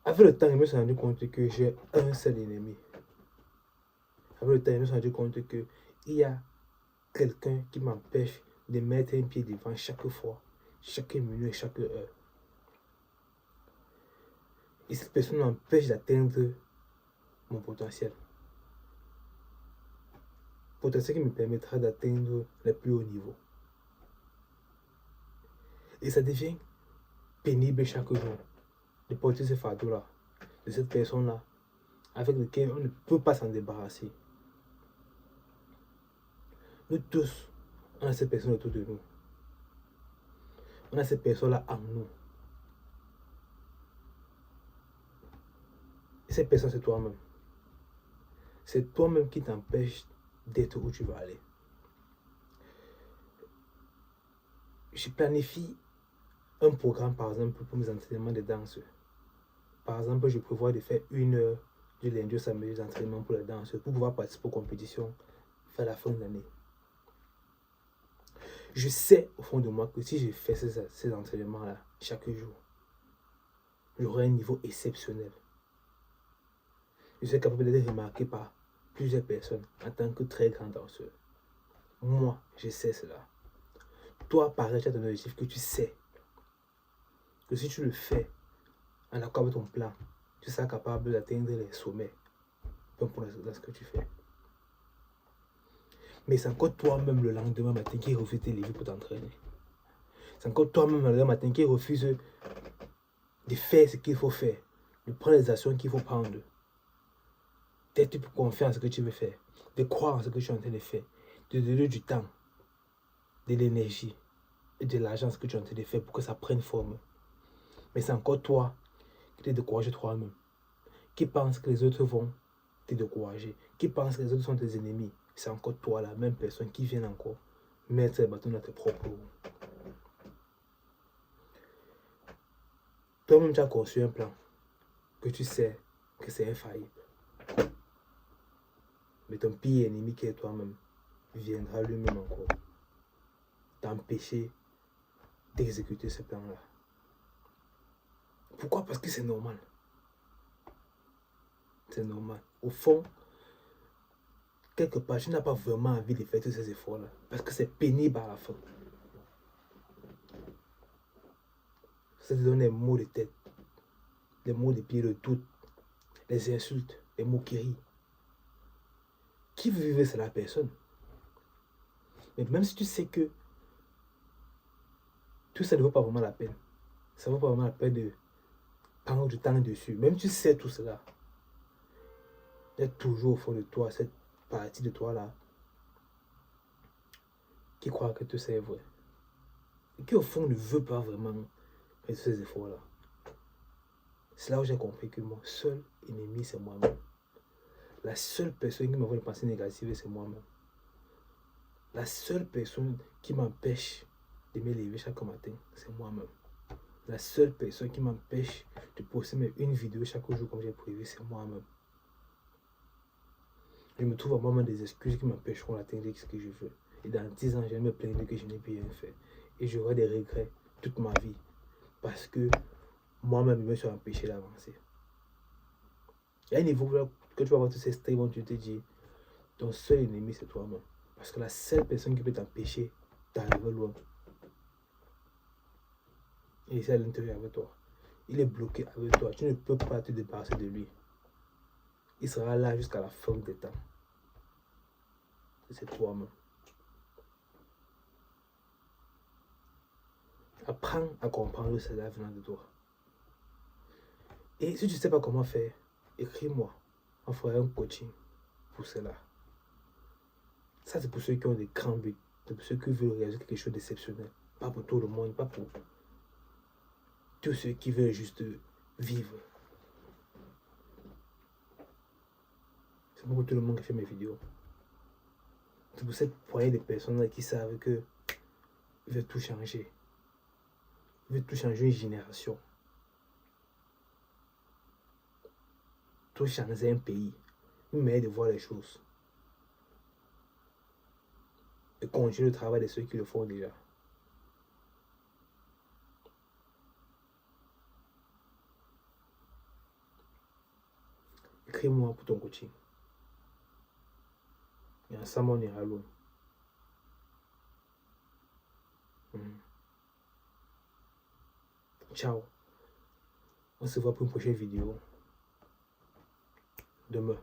Avec le temps, je me suis rendu compte que j'ai un seul ennemi. Avec le temps, je me suis rendu compte qu'il y a quelqu'un qui m'empêche de mettre un pied devant chaque fois, chaque minute, chaque heure. Et cette personne m'empêche d'atteindre mon potentiel. Potentiel qui me permettra d'atteindre le plus haut niveau. Et ça devient pénible chaque jour de porter ce fardeau-là, de cette personne-là, avec laquelle on ne peut pas s'en débarrasser. Nous tous, on a cette personne autour de nous. On a cette personne-là en nous. Et cette personne, c'est toi-même. C'est toi-même qui t'empêche d'être où tu vas aller. Je planifie un programme, par exemple, pour mes entraînements de danse. Par exemple, je prévois de faire 1 heure du lundi au samedi d'entraînement pour la danse, pour pouvoir participer aux compétitions vers la fin de l'année. Je sais au fond de moi que si je fais ces entraînements-là chaque jour, j'aurai un niveau exceptionnel. Je suis capable d'être remarqué par plusieurs personnes en tant que très grand danseur. Moi, je sais cela. Toi, pareil, tu as ton objectif que tu sais que si tu le fais en accord avec ton plan, tu seras capable d'atteindre les sommets, peu importe dans ce que tu fais. Mais c'est encore toi-même le lendemain matin qui refuse tes livres pour t'entraîner. C'est encore toi-même le lendemain matin qui refuse de faire ce qu'il faut faire, de prendre les actions qu'il faut prendre, d'être plus confiant en ce que tu veux faire, de croire en ce que tu es en train de faire, de donner du temps, de l'énergie et de l'argent ce que tu es en train de faire pour que ça prenne forme. Mais c'est encore toi qui te décourages toi-même, qui pense que les autres vont te décourager, qui pense que les autres sont tes ennemis. C'est encore toi, la même personne qui vient encore mettre les bâtons dans tes propres roues. Toi-même, tu as conçu un plan que tu sais que c'est infaillible. Mais ton pire ennemi qui est toi-même viendra lui-même encore t'empêcher d'exécuter ce plan-là. Pourquoi? Parce que c'est normal. C'est normal. Au fond, quelque part, tu n'as pas vraiment envie de faire tous ces efforts-là. Parce que c'est pénible à la fin. Ça te donne des maux de tête, des maux de pied, le doute, les insultes, les moqueries. Qui veut vivre, c'est la personne. Mais même si tu sais que tout ça ne vaut pas vraiment la peine, ça ne vaut pas vraiment la peine de prendre du temps dessus, même si tu sais tout cela, il y a toujours au fond de toi cette partie de toi-là qui croit que tout ça est vrai. Et qui au fond ne veut pas vraiment faire ces efforts-là. C'est là où j'ai compris que mon seul ennemi, c'est moi-même. La seule personne qui m'envoie une pensée négative, c'est moi-même. La seule personne qui m'empêche de me lever chaque matin, c'est moi-même. La seule personne qui m'empêche de poster une vidéo chaque jour comme j'ai prévu, c'est moi-même. Je me trouve à moi-même des excuses qui m'empêcheront d'atteindre ce que je veux. Et dans 10 ans, je vais me plaindre que je n'ai rien fait. Et j'aurai des regrets toute ma vie. Parce que moi-même, je me suis empêché d'avancer. Il y a un niveau que tu vas avoir tous ces streams où tu te dis, ton seul ennemi, c'est toi-même. Parce que la seule personne qui peut t'empêcher d'arriver loin, il est à l'intérieur avec toi. Il est bloqué avec toi. Tu ne peux pas te débarrasser de lui. Il sera là jusqu'à la fin des temps. C'est toi-même. Apprends à comprendre cela venant de toi. Et si tu ne sais pas comment faire, écris-moi. On fera un coaching pour cela. Ça, c'est pour ceux qui ont des grands buts. C'est pour ceux qui veulent réaliser quelque chose d'exceptionnel. Pas pour tout le monde, pas pour tous ceux qui veulent juste vivre. C'est pour tout le monde qui fait mes vidéos. C'est pour cette poignée de personnes qui savent que ils veulent tout changer. Ils veulent tout changer une génération. Tout changer un pays. Une manière de voir les choses. Et continuer le travail de ceux qui le font déjà. écris-moi pour ton coaching. Et ensemble, on ira loin. Ciao. On se voit pour une prochaine vidéo demain.